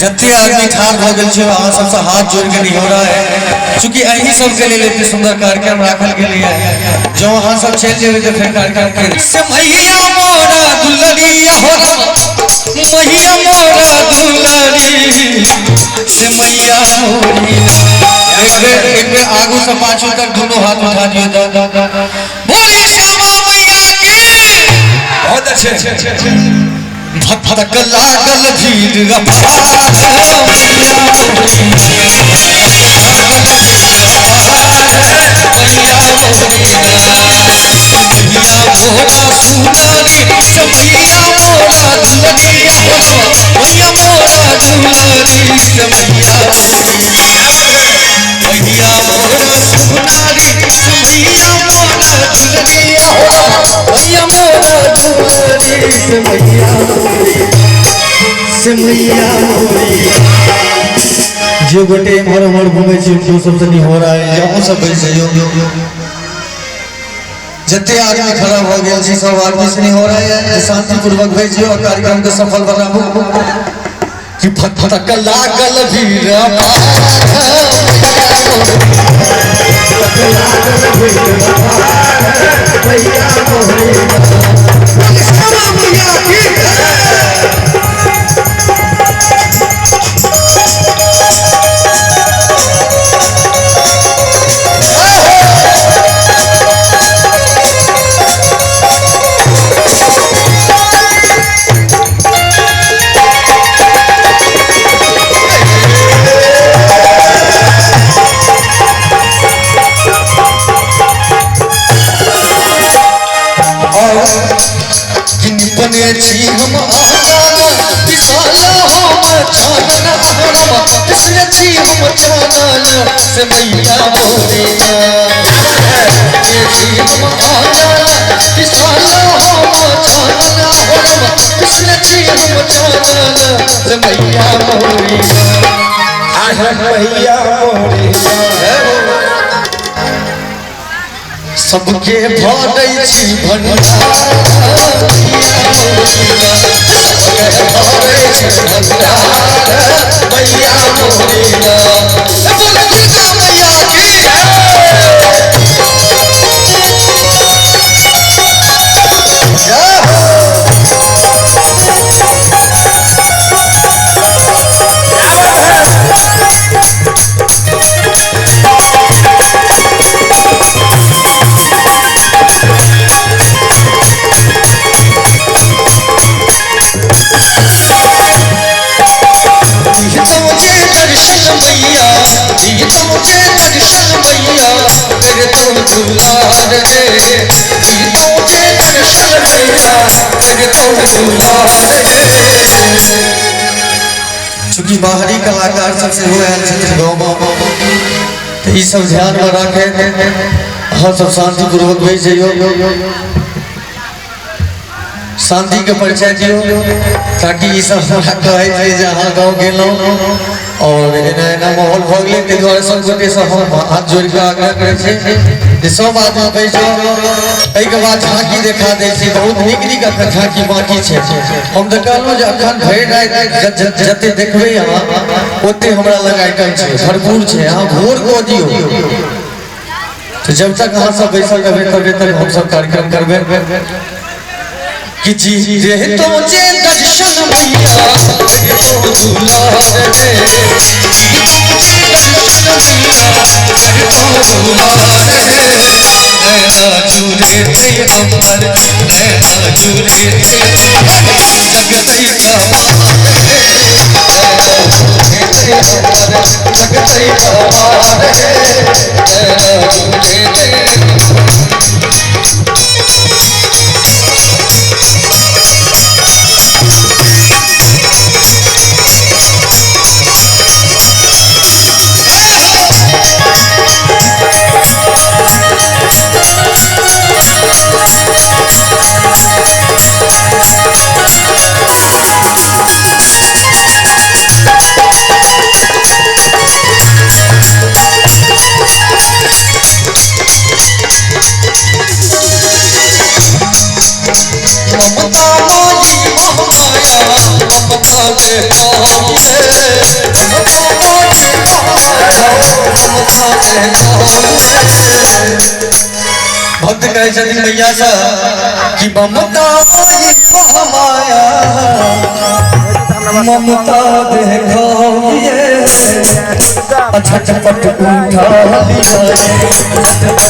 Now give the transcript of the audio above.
जत्ते आदमी ठार भ गेल छै अहाँ सबसे हाथ जोड़ के नहीं हो रहा है, चूंकि अही सब के लिए एते सुंदर कार्यक्रम राखल गेल है। जो अहाँ सब चल जेबे तो फिर कार्यक्रम के से मैया मोरा दुलरिया हो मैया मोरा दुलरी से मैया मोरी एक बेर आगू से पाछू तक दोनों हाथ उठा दियो बोले श्यामा मैया की। बहुत अच्छे भटक लागल भीड़ अपार जो गोटे मर घूमे सब नहीं हो रहा है, जहाँ सब जत्ते आदमी खड़ा हो गया सब आदमी से नहीं हो रहा है, शांतिपूर्वक भेजियो कार्यक्रम के सफल बनाबू कि फटक लागल भीड़ से मैया मोरे सबके भरै छी चूंकि बाहरी कलाकार सबसे गाँव तो सब ध्यान में रखे हाँ सब शांतिपूर्वक भेज जाइयो, शांति के परिचय दियो ताकि सब कहे जहाँ गाँव गेलों और एना माहौल भ गए ताहि दुआरे सब गोटे से हम हाथ जोड़ के आग्रह करे सब आदमी बैठ जाओ। के बाद झांकी देखा दे बहुत नीक नीक अखन झांकी बाकी है। हम तो कहलहुँ जे अखन भरि राति जते देखबै अहाँ ओते हमरा लग आइटम है भरपूर है, अहाँ भोर को दियो तो जब तक अहाँ सब बैसल रहबै तबे तक हम सब कार्यक्रम करबै कि जी रे तो जे दर्शन मैया तो दुलार भक्त कहे छथिन मैया से कि ममता माया ममता देखो ये छटपट उठा लिया।